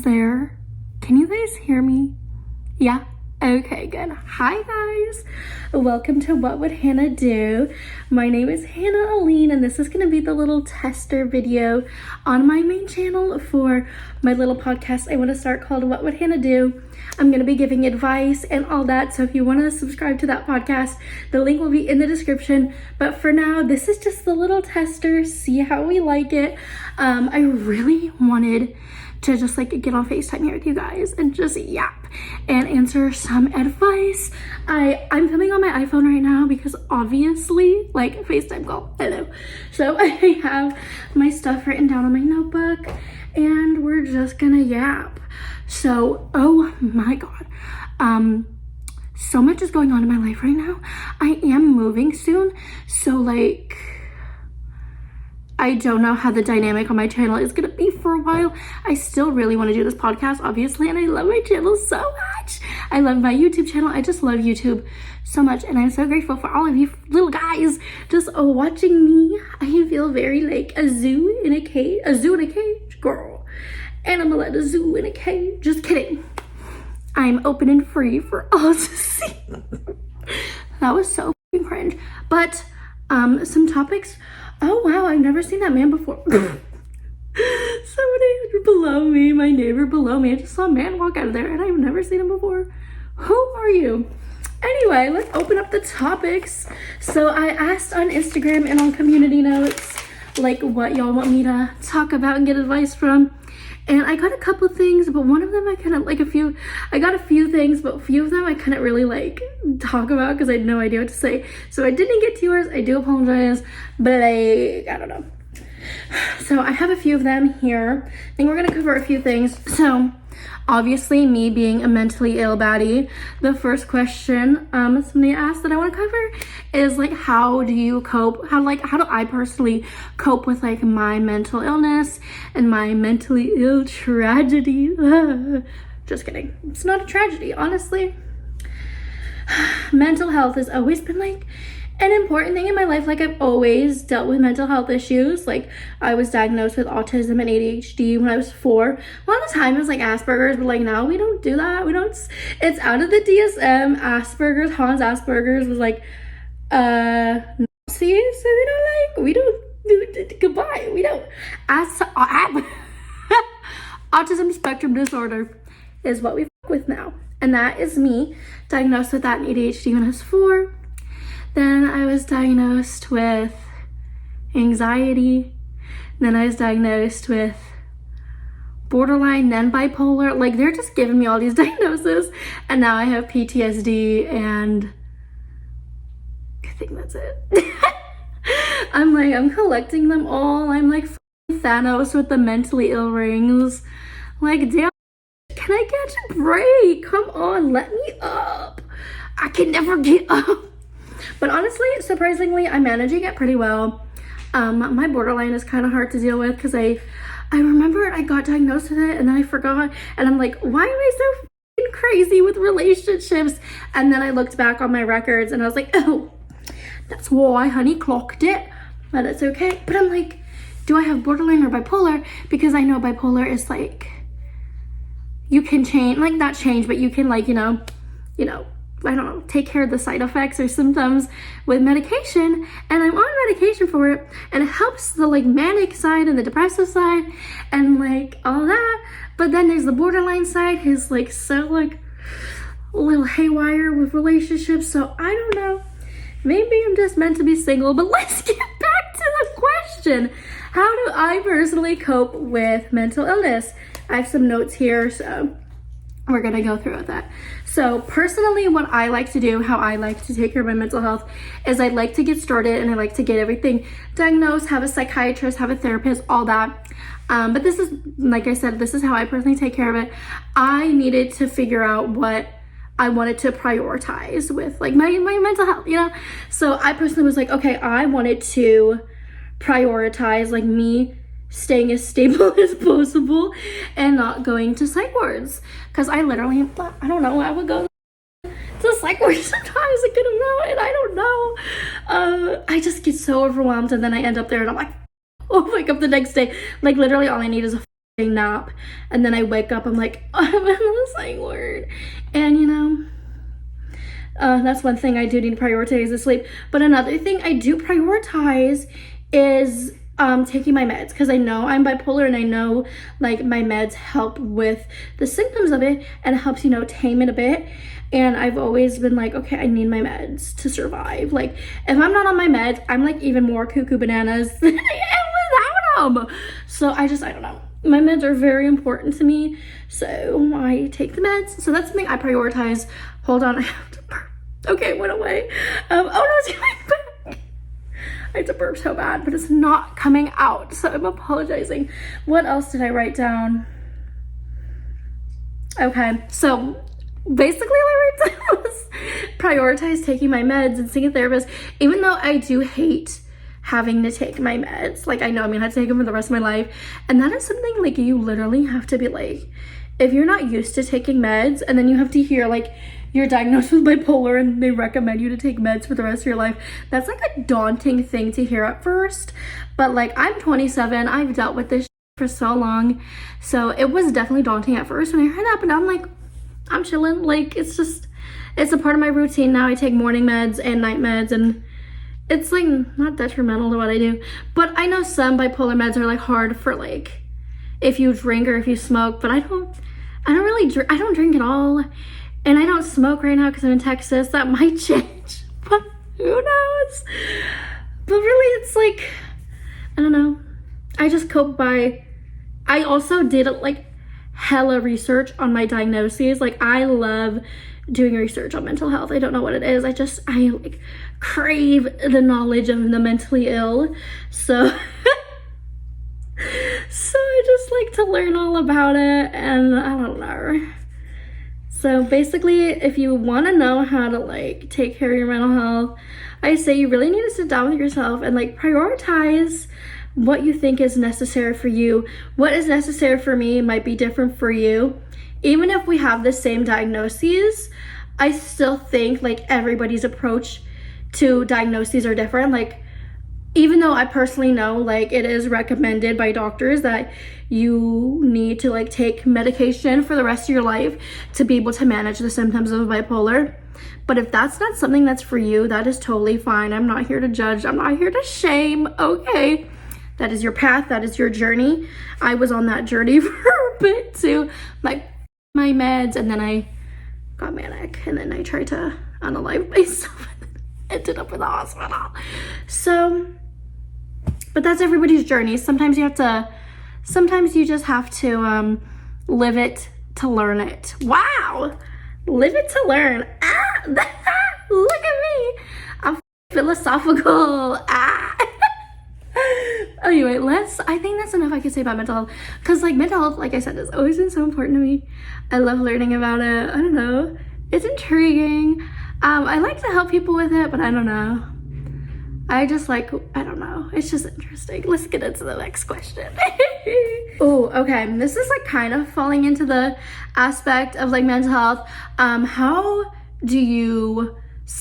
there? Can you guys hear me? Yeah? Okay, good. Hi guys. Welcome to What Would Hannah Do? My name is Hannah Aleene, and this is going to be the little tester video on my main channel for my little podcast I want to start called What Would Hannah Do? I'm going to be giving advice and all that, so if you want to subscribe to that podcast, the link will be in the description. But for now, this is just the little tester, see how we like it. I really wanted to just like get on FaceTime here with you guys and just yap and answer some advice. I'm filming on my iPhone right now because obviously like FaceTime call, hello. So I have my stuff written down on my notebook and we're just gonna yap. So, oh my God. So much is going on in my life right now. I am moving soon. So like, I don't know how the dynamic on my channel is gonna be for a while. I still really want to do this podcast, obviously, and I love my channel so much. I love my YouTube channel. I just love YouTube so much, and I'm so grateful for all of you little guys just watching me. I feel very like a zoo in a cage, girl. Animal at a zoo in a cage. Just kidding. I'm open and free for all to see. That was so fucking cringe. But some topics. Oh wow, I've never seen that man before. Somebody below me, my neighbor below me, I just saw a man walk out of there and I've never seen him before. Who are you? Anyway, let's open up the topics. So I asked on Instagram and on community notes like what y'all want me to talk about and get advice from. And I got a couple things, but one of them I couldn't, I got a few things, but a few of them I couldn't really like talk about because I had no idea what to say. So I didn't get to yours, I do apologize, but I don't know. So I have a few of them here. I think we're gonna cover a few things. So obviously me being a mentally ill baddie, the first question somebody asked that I want to cover is like, how do you cope? How do I personally cope with like my mental illness and my mentally ill tragedy? Just kidding. It's not a tragedy, honestly. Mental health has always been like an important thing in my life. Like I've always dealt with mental health issues. Like I was diagnosed with autism and ADHD when I was 4. A lot of the time it was like Asperger's, but like now we don't do that. It's out of the DSM. Asperger's, Hans Asperger's was like Nazi, so we don't do goodbye. We don't autism spectrum disorder is what we fuck with now. And that is me, diagnosed with that in ADHD when I was 4. Then I was diagnosed with anxiety. Then I was diagnosed with borderline, then bipolar. Like they're just giving me all these diagnoses. And now I have PTSD and I think that's it. I'm collecting them all. I'm like Thanos with the mentally ill rings. Like, damn, can I catch a break? Come on, let me up. I can never get up. But honestly, surprisingly, I'm managing it pretty well. My borderline is kind of hard to deal with because I remember I got diagnosed with it and then I forgot. And I'm like, why am I so f***ing crazy with relationships? And then I looked back on my records and I was like, oh, that's why honey clocked it. But it's okay. But I'm like, do I have borderline or bipolar? Because I know bipolar is like, you can change, like not change, but you can like, you know, I don't know, take care of the side effects or symptoms with medication, and I'm on medication for it, and it helps the like manic side and the depressive side and like all that. But then there's the borderline side, who's like so like a little haywire with relationships. So I don't know, maybe I'm just meant to be single. But let's get back to the question. How do I personally cope with mental illness? I have some notes here, so we're gonna go through with that. So personally, what I like to do, how I like to take care of my mental health, is I like to get started and I like to get everything diagnosed, have a psychiatrist, have a therapist, all that. But this is, like I said, this is how I personally take care of it. I needed to figure out what I wanted to prioritize with like my mental health, you know? So I personally was like, okay, I wanted to prioritize like me staying as stable as possible and not going to psych wards, because I literally, I don't know, I would go to psych ward sometimes I couldn't know, and I don't know, I just get so overwhelmed and then I end up there and I'm like, oh, wake up the next day, like literally all I need is a nap, and then I wake up, I'm like, oh, I'm in the psych ward. And you know, that's one thing I do need to prioritize is sleep. But another thing I do prioritize is taking my meds, because I know I'm bipolar, and I know like my meds help with the symptoms of it and it helps, you know, tame it a bit. And I've always been like, okay, I need my meds to survive. Like if I'm not on my meds, I'm like even more cuckoo bananas than I am without them. So I don't know. My meds are very important to me, so I take the meds. So that's something I prioritize. Hold on, I have to burp. Okay, it went away. Oh no, it's coming back. I have to burp so bad, but it's not coming out, so I'm apologizing. What else did I write down? Okay, so basically all I wrote down was prioritize taking my meds and seeing a therapist, even though I do hate having to take my meds. Like I know I'm gonna have to take them for the rest of my life, and that is something like you literally have to be like, if you're not used to taking meds and then you have to hear like you're diagnosed with bipolar and they recommend you to take meds for the rest of your life, that's like a daunting thing to hear at first. But like I'm 27, I've dealt with this for so long, so it was definitely daunting at first when I heard that, but now I'm like, I'm chilling. Like it's a part of my routine now. I take morning meds and night meds, and it's like not detrimental to what I do. But I know some bipolar meds are like hard for like if you drink or if you smoke, but I don't really drink. I don't drink at all, and I don't smoke right now because I'm in Texas. That might change, but who knows? But really, it's like, I don't know. I just cope by, I also did like hella research on my diagnoses. Like I love doing research on mental health. I don't know what it is. I like crave the knowledge of the mentally ill. So so I just like to learn all about it, and I don't know. So basically, if you want to know how to like take care of your mental health, I say you really need to sit down with yourself and like prioritize what you think is necessary for you. What is necessary for me might be different for you. Even if we have the same diagnoses, I still think like everybody's approach to diagnoses are different. Like even though I personally know like it is recommended by doctors that you need to like take medication for the rest of your life to be able to manage the symptoms of bipolar. But if that's not something that's for you, that is totally fine. I'm not here to judge. I'm not here to shame. Okay. That is your path. That is your journey. I was on that journey for a bit too. Like my meds, and then I got manic, and then I tried to unalive myself and ended up in the hospital. So, but that's everybody's journey. Sometimes you just have to live it to learn it. Wow. Live it to learn. Look at me. I'm philosophical. Anyway, I think that's enough I can say about mental health, because like mental health, like I said, has always been so important to me. I love learning about it. I don't know, it's intriguing. I like to help people with it, but I don't know, I don't know, it's just interesting. Let's get into the next question. Oh, okay, this is like kind of falling into the aspect of like mental health. How do you,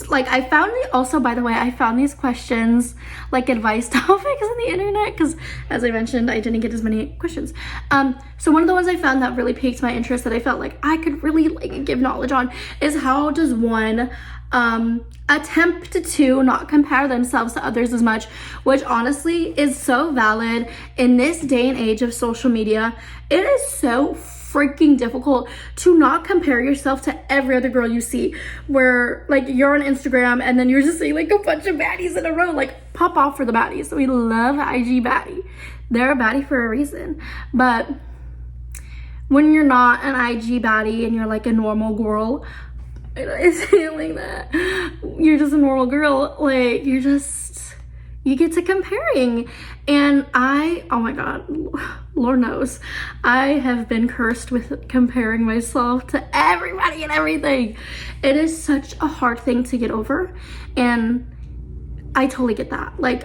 like, I found also, by the way, I found these questions like advice topics on the internet, because as I mentioned, I didn't get as many questions. So one of the ones I found that really piqued my interest, that I felt like I could really like give knowledge on, is how does one attempt to not compare themselves to others as much, which honestly is so valid in this day and age of social media. It is so freaking difficult to not compare yourself to every other girl you see, where like you're on Instagram and then you're just seeing like a bunch of baddies in a row. Like, pop off for the baddies. We love IG baddie. They're a baddie for a reason. But when you're not an IG baddie and you're like a normal girl, it's feeling that you're just a normal girl, like you get to comparing. And oh my God, Lord knows, I have been cursed with comparing myself to everybody and everything. It is such a hard thing to get over, and I totally get that. Like,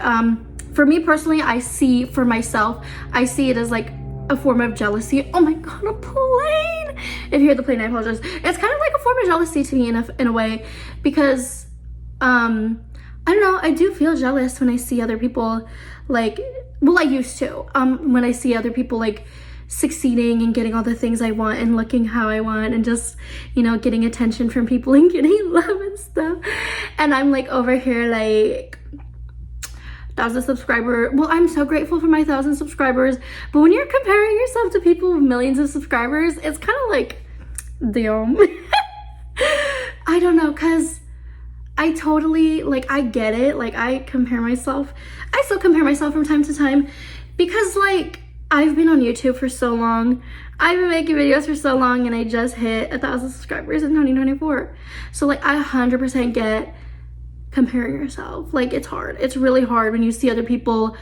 for me personally, I see it as like a form of jealousy. Oh my God, a plane. If you hear the plane, I apologize. It's kind of like a form of jealousy to me in a way, because I don't know, I do feel jealous when I see other people like, well, I used to, when I see other people like succeeding and getting all the things I want and looking how I want and just, you know, getting attention from people and getting love and stuff. And I'm like over here like 1,000 subscriber. Well, I'm so grateful for my 1,000 subscribers, but when you're comparing yourself to people with millions of subscribers, it's kind of like, damn. I don't know, because I totally, like, I get it. Like, I still compare myself from time to time because, like, I've been on YouTube for so long. I've been making videos for so long, and I just hit 1,000 subscribers in 2024. So, like, I 100% get comparing yourself. Like, it's hard. It's really hard when you see other people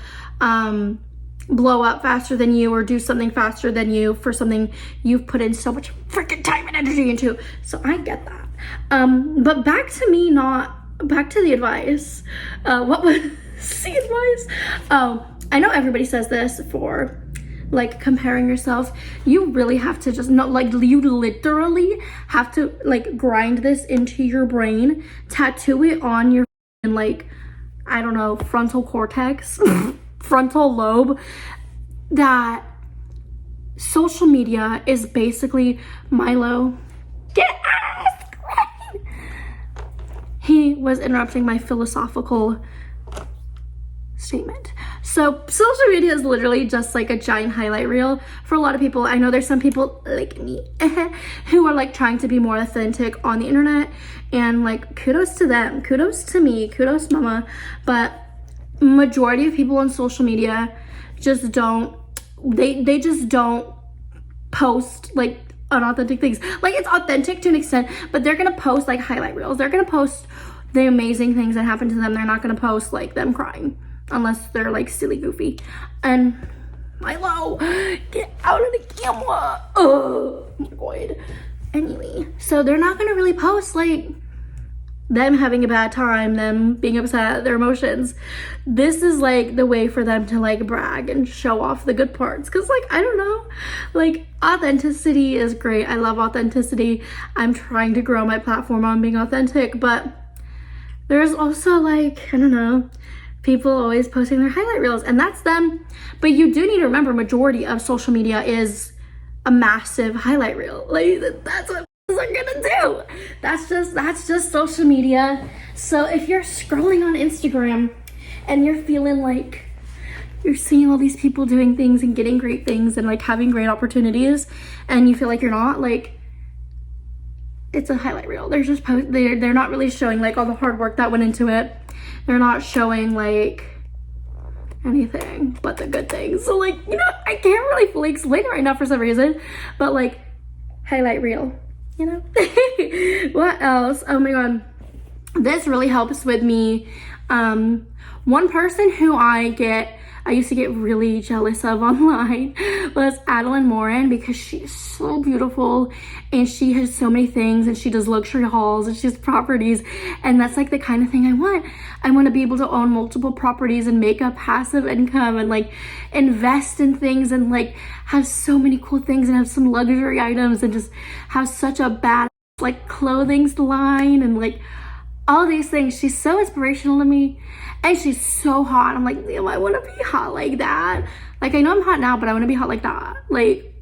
blow up faster than you or do something faster than you for something you've put in so much freaking time and energy into. So I get that. But back to the advice. What was the advice? I know everybody says this for like comparing yourself. You really have to just not like, you literally have to like grind this into your brain, tattoo it on your like, I don't know, frontal cortex, frontal lobe, that social media is basically Milo. Get out of the screen! He was interrupting my philosophical statement. So social media is literally just like a giant highlight reel for a lot of people. I know there's some people like me who are like trying to be more authentic on the internet, and like kudos to them, kudos to me, kudos mama. But majority of people on social media just don't, they just don't post like unauthentic things. Like, it's authentic to an extent, but they're gonna post like highlight reels. They're gonna post the amazing things that happen to them. They're not gonna post like them crying unless they're like silly goofy. And Milo, get out of the camera. Oh my god. Anyway, so they're not gonna really post like them having a bad time, them being upset, their emotions. This is like the way for them to like brag and show off the good parts. Cause like, I don't know, like authenticity is great. I love authenticity. I'm trying to grow my platform on being authentic, but there's also like, I don't know, people always posting their highlight reels, and that's them. But you do need to remember, majority of social media is a massive highlight reel. Like, that's what are gonna do. That's just social media. So if you're scrolling on Instagram and you're feeling like you're seeing all these people doing things and getting great things and like having great opportunities, and you feel like you're not, like, it's a highlight reel. They're just they're not really showing like all the hard work that went into it. They're not showing like anything but the good things. So like, you know, I can't really fully explain it right now for some reason, but like, highlight reel, you know. What else? Oh my god, this really helps with me. One person who I used to get really jealous of online was Aleene Morin, because she's so beautiful and she has so many things, and she does luxury hauls and she has properties, and that's like the kind of thing I want. I want to be able to own multiple properties and make a passive income and like invest in things and like have so many cool things and have some luxury items and just have such a bad like clothing line and like all these things. She's so inspirational to me, and she's so hot. I'm like, damn, I want to be hot like that. Like, I know I'm hot now, but I want to be hot like that. Like,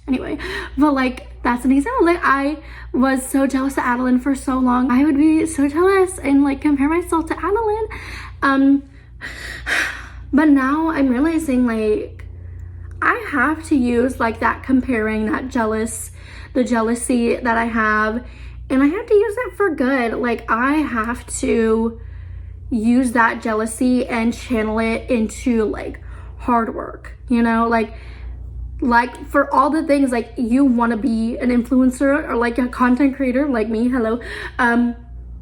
anyway, but like, that's an example. Like, I was so jealous of Aleene for so long. I would be so jealous and like compare myself to Aleene. But now I'm realizing like I have to use like that comparing, that the jealousy that I have, and I have to use it for good. Like, I have to use that jealousy and channel it into like hard work, you know, like for all the things like you want to be an influencer or like a content creator like me. Hello.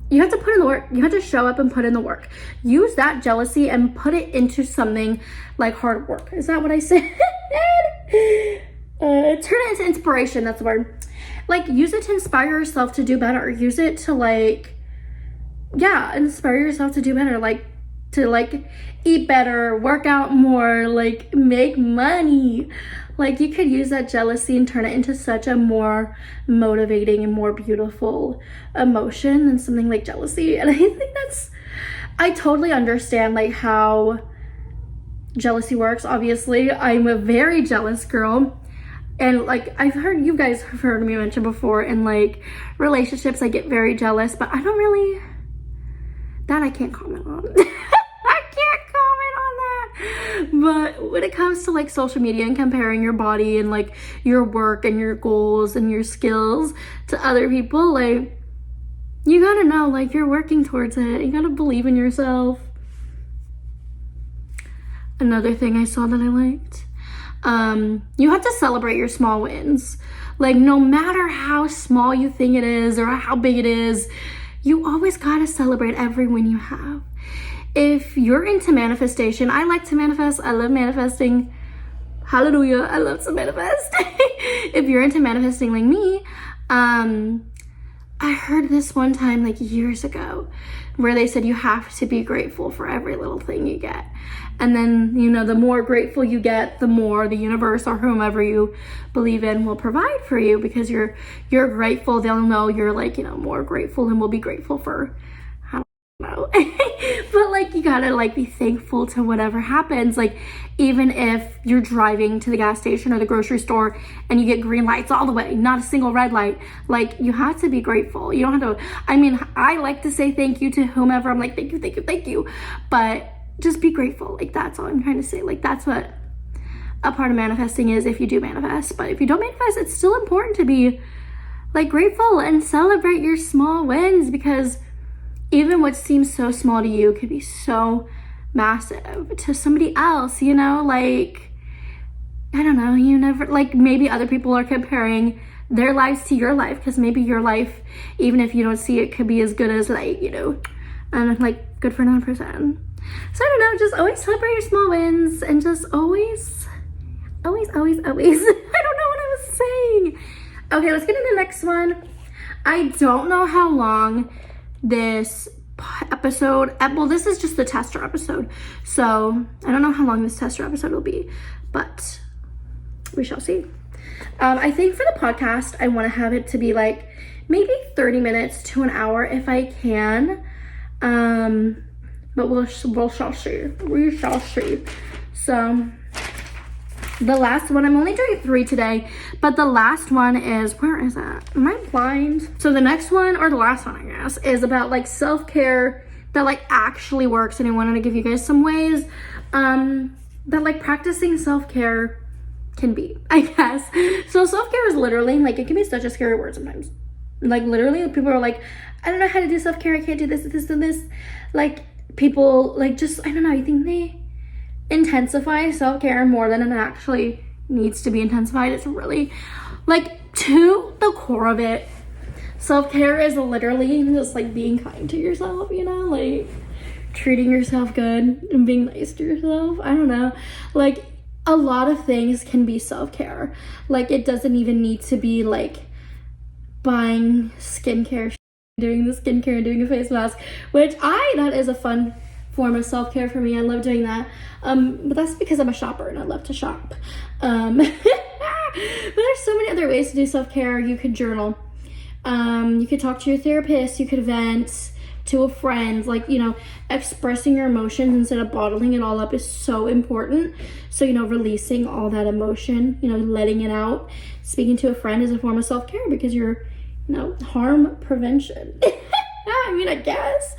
You have to put in the work. You have to show up and put in the work. Use that jealousy and put it into something like hard work. Is that what I said? Turn it into inspiration. That's the word. Like, use it to inspire yourself to do better. Use it to like, yeah, inspire yourself to do better. Like, to like eat better, work out more, like make money. Like, you could use that jealousy and turn it into such a more motivating and more beautiful emotion than something like jealousy. And I think I totally understand like how jealousy works. Obviously, I'm a very jealous girl. And like, you guys have heard me mention before, in like relationships, I get very jealous, but I don't really, that I can't comment on. I can't comment on that. But when it comes to like social media and comparing your body and like your work and your goals and your skills to other people, like, you gotta know, like, you're working towards it. You gotta believe in yourself. Another thing I saw that I liked, you have to celebrate your small wins. Like, no matter how small you think it is or how big it is, you always gotta celebrate every win you have. If you're into manifestation, I like to manifest. I love manifesting. Hallelujah, I love to manifest. If you're into manifesting like me, I heard this one time, like years ago, where they said you have to be grateful for every little thing you get. And then, you know, the more grateful you get, the more the universe or whomever you believe in will provide for you, because you're grateful. They'll know you're like, you know, more grateful, and will be grateful for, I don't know. But like, you gotta like be thankful to whatever happens. Like, even if you're driving to the gas station or the grocery store and you get green lights all the way, not a single red light, like, you have to be grateful. You don't have to, I mean, I like to say thank you to whomever. I'm like, thank you, thank you, thank you. But just be grateful. Like, that's all I'm trying to say. Like, that's what a part of manifesting is, if you do manifest. But if you don't manifest, it's still important to be like grateful and celebrate your small wins, because even what seems so small to you could be so massive to somebody else, you know? Like, I don't know, you never, like, maybe other people are comparing their lives to your life, because maybe your life, even if you don't see it, could be as good as, like, you know, and like good for another person. So I don't know, just always celebrate your small wins, and just always, I don't know what I was saying. Okay, let's get into the next one. I don't know how long this episode, well, this is just the tester episode, so I don't know how long this tester episode will be, but we shall see. I think for the podcast, I want to have it to be like maybe 30 minutes to an hour if I can, but we shall see. So the last one, I'm only doing 3 today, but the last one is, where is that? Am I blind? So the next one, or the last one, I guess, is about like self-care that like actually works. And I wanted to give you guys some ways that like practicing self-care can be, I guess. So self-care is literally, like, it can be such a scary word sometimes. Like, literally, people are like, I don't know how to do self-care. I can't do this, this, and this. Like, people, like, just, I don't know, I think they intensify self-care more than it actually needs to be intensified. It's really, like, to the core of it, self-care is literally just like being kind to yourself, you know, like treating yourself good and being nice to yourself. I don't know, like, a lot of things can be self-care. Like, it doesn't even need to be like buying skincare, doing the skincare and doing a face mask, which that is a fun form of self-care for me. I love doing that, but that's because I'm a shopper and I love to shop. But there's so many other ways to do self-care. You could journal, you could talk to your therapist, you could vent to a friend. Like, you know, expressing your emotions instead of bottling it all up is so important. So, you know, releasing all that emotion, you know, letting it out, speaking to a friend is a form of self-care, because you're, you know, harm prevention. I mean, I guess.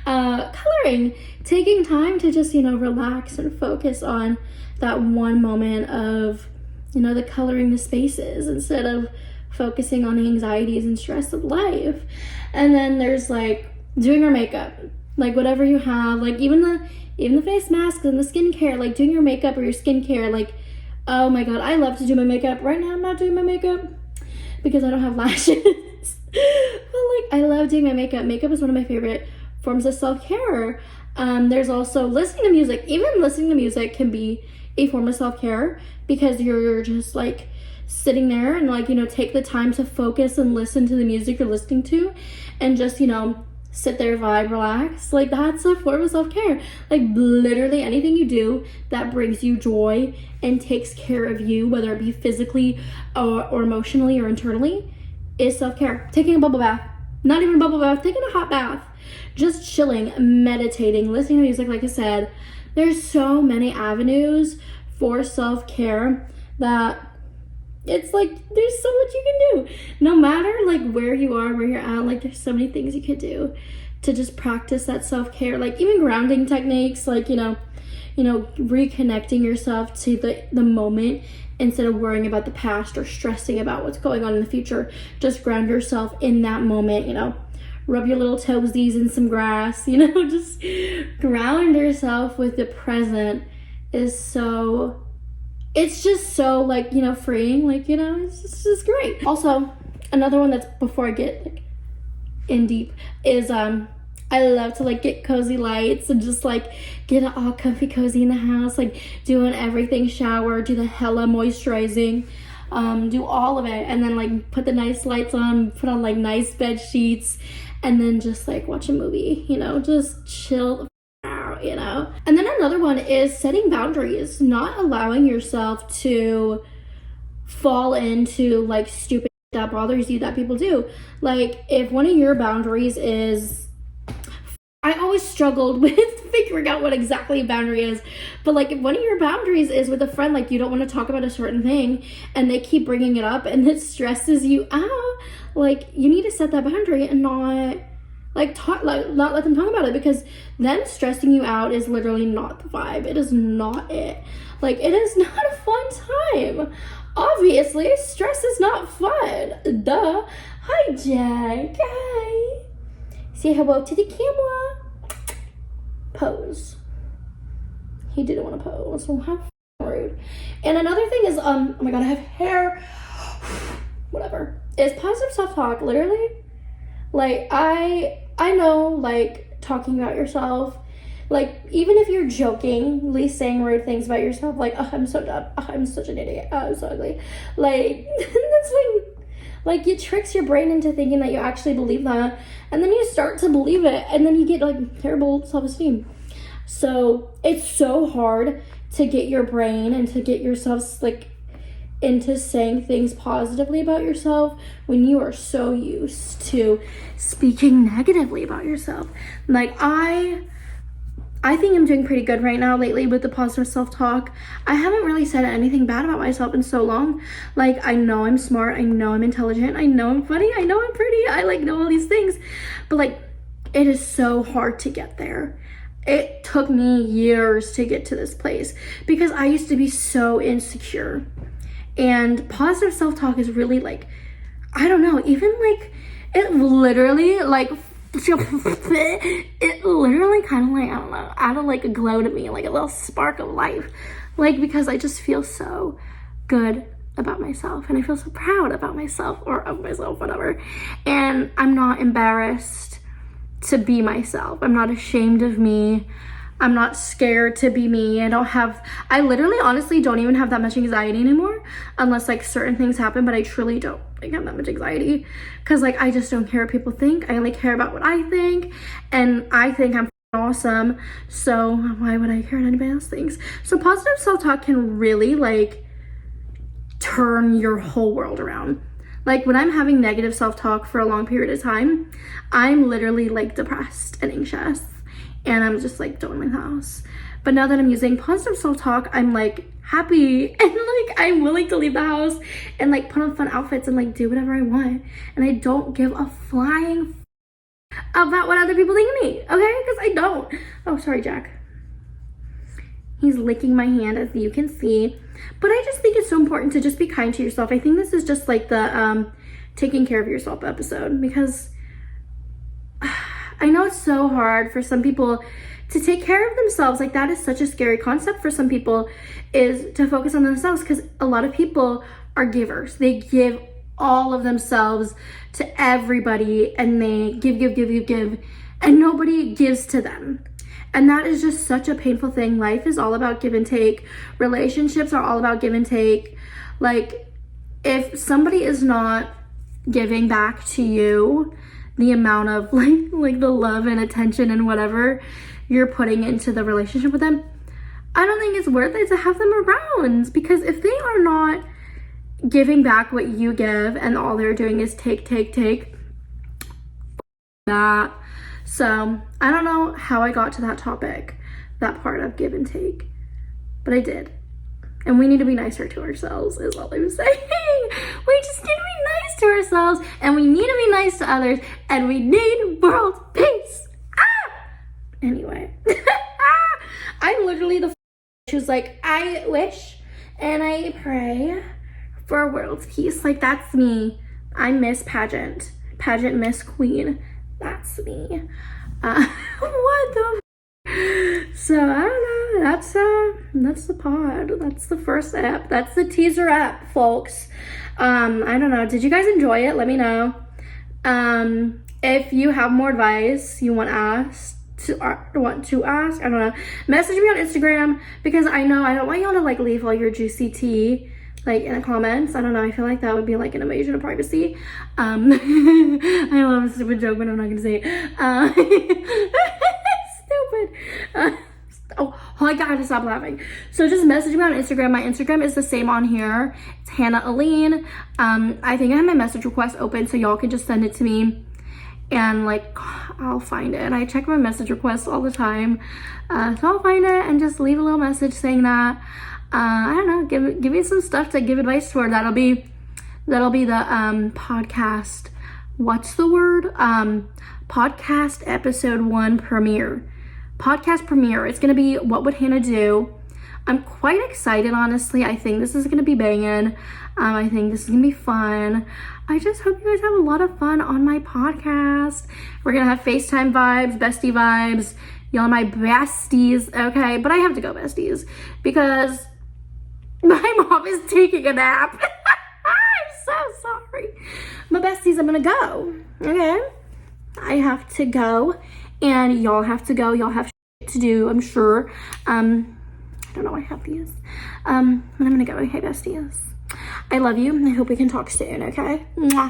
Coloring, taking time to just, you know, relax and focus on that one moment of, you know, the coloring the spaces instead of focusing on the anxieties and stress of life. And then there's like doing your makeup, like whatever you have, like even the face masks and the skincare, like doing your makeup or your skincare. Like, oh my god, I love to do my makeup. Right now I'm not doing my makeup because I don't have lashes. But like, I love doing my makeup. Makeup is one of my favorite forms of self-care. There's also listening to music. Even listening to music can be a form of self-care, because you're just like sitting there and, like, you know, take the time to focus and listen to the music you're listening to, and just, you know, sit there, vibe, relax. Like, that's a form of self-care. Like, literally anything you do that brings you joy and takes care of you, whether it be physically or emotionally or internally, is self-care. Taking a bubble bath, not even a bubble bath, taking a hot bath, just chilling, meditating, listening to music. Like I said, there's so many avenues for self-care that It's like there's so much you can do. No matter like where you are, where you're at, like there's so many things you could do to just practice that self-care. Like even grounding techniques, like reconnecting yourself to the moment instead of worrying about the past or stressing about what's going on in the future. Just ground yourself in that moment, rub your little toesies in some grass, just ground yourself with the present is so, it's just so like, freeing, like, it's just great. Also, another one that's before I get like in deep is I love to like get cozy lights and just like get it all comfy cozy in the house, like doing everything, shower, do the hella moisturizing, do all of it, and then like put the nice lights on, put on like nice bed sheets, and then just like watch a movie, just chill the out, And then another one is setting boundaries, not allowing yourself to fall into like stupid that bothers you that people do. Like if one of your boundaries is, I always struggled with figuring out what exactly a boundary is, but like if one of your boundaries is with a friend, like you don't want to talk about a certain thing and they keep bringing it up and it stresses you out, like you need to set that boundary and not not let them talk about it, because them stressing you out is literally not the vibe. It is not it. Like it is not a fun time. Obviously, stress is not fun. Duh. Hi, Jack. Hi. Say hello to the camera. Pose. He didn't want to pose. So how rude. And another thing is, oh my god, I have hair. Whatever. Is positive self-talk. Literally, like I know, like talking about yourself, like even if you're jokingly saying rude things about yourself, like, oh, I'm so dumb, oh, I'm such an idiot, oh, I'm so ugly, like that's like it tricks your brain into thinking that you actually believe that, and then you start to believe it, and then you get like terrible self-esteem. So it's so hard to get your brain and to get yourself like into saying things positively about yourself when you are so used to speaking negatively about yourself. Like I think I'm doing pretty good right now lately with the positive self-talk. I haven't really said anything bad about myself in so long. Like I know I'm smart, I know I'm intelligent, I know I'm funny, I know I'm pretty, I like know all these things, but like it is so hard to get there. It took me years to get to this place because I used to be so insecure. And positive self-talk is really like, I don't know, even like it literally like it literally kind of like, I don't know, added like a glow to me, like a little spark of life, like because I just feel so good about myself and I feel so proud about myself, or of myself, whatever. And I'm not embarrassed to be myself. I'm not ashamed of me. I'm not scared to be me. I literally honestly don't even have that much anxiety anymore, unless like certain things happen, but I truly don't like have that much anxiety because like I just don't care what people think. I only care about what I think, and I think I'm awesome, so why would I care what anybody else thinks? So positive self-talk can really like turn your whole world around. Like when I'm having negative self-talk for a long period of time, I'm literally like depressed and anxious, and I'm just like don't leave the house. But now that I'm using positive self-talk, I'm like happy and like I'm willing to leave the house and like put on fun outfits and like do whatever I want, and I don't give a flying about what other people think of me, okay? Because I don't. Oh, sorry, Jack. He's licking my hand, as you can see. But I just think it's so important to just be kind to yourself. I think this is just like the taking care of yourself episode, because I know it's so hard for some people to take care of themselves. Like that is such a scary concept for some people, is to focus on themselves, because a lot of people are givers. They give all of themselves to everybody, and they give, and nobody gives to them. And that is just such a painful thing. Life is all about give and take. Relationships are all about give and take. Like if somebody is not giving back to you the amount of like the love and attention and whatever you're putting into the relationship with them, I don't think it's worth it to have them around, because if they are not giving back what you give and all they're doing is take that. So I don't know how I got to that topic, that part of give and take, but I did. And we need to be nicer to ourselves is all I'm saying. We just need to be nice to ourselves, and we need to be nice to others, and we need world peace. Anyway. I'm literally the who's like, I wish and I pray for world peace. Like, that's me. I'm Miss Pageant Miss Queen. That's me. What the so I don't know, that's the pod. That's the first app. That's the teaser app, folks. I don't know, did you guys enjoy it? Let me know. If you have more advice you want asked to ask, I don't know, message me on Instagram, because I know I don't want y'all to like leave all your juicy tea like in the comments. I don't know, I feel like that would be like an invasion of privacy. I love a stupid joke, but I'm not gonna say it. Stupid. Oh, I gotta stop laughing. So just message me on Instagram. My Instagram is the same on here. It's Hannah Aleene. I think I have my message request open, so y'all can just send it to me, and like I'll find it. I check my message requests all the time, so I'll find it and just leave a little message saying that. I don't know, give me some stuff to give advice for. That'll be the podcast. What's the word? Podcast episode 1 premiere. Podcast premiere. It's gonna be what would Hannah do. I'm quite excited, honestly. I think this is gonna be banging. I think this is gonna be fun. I just hope you guys have a lot of fun on my podcast. We're gonna have FaceTime vibes, bestie vibes. Y'all are my besties, okay? But I have to go, besties, because my mom is taking a nap. I'm so sorry. My besties, I'm gonna go, okay? I have to go, and y'all have to go. Y'all have shit to do, I'm sure. I don't know why I have these. But I'm gonna go. Okay, besties. I love you. I hope we can talk soon, okay? Mwah.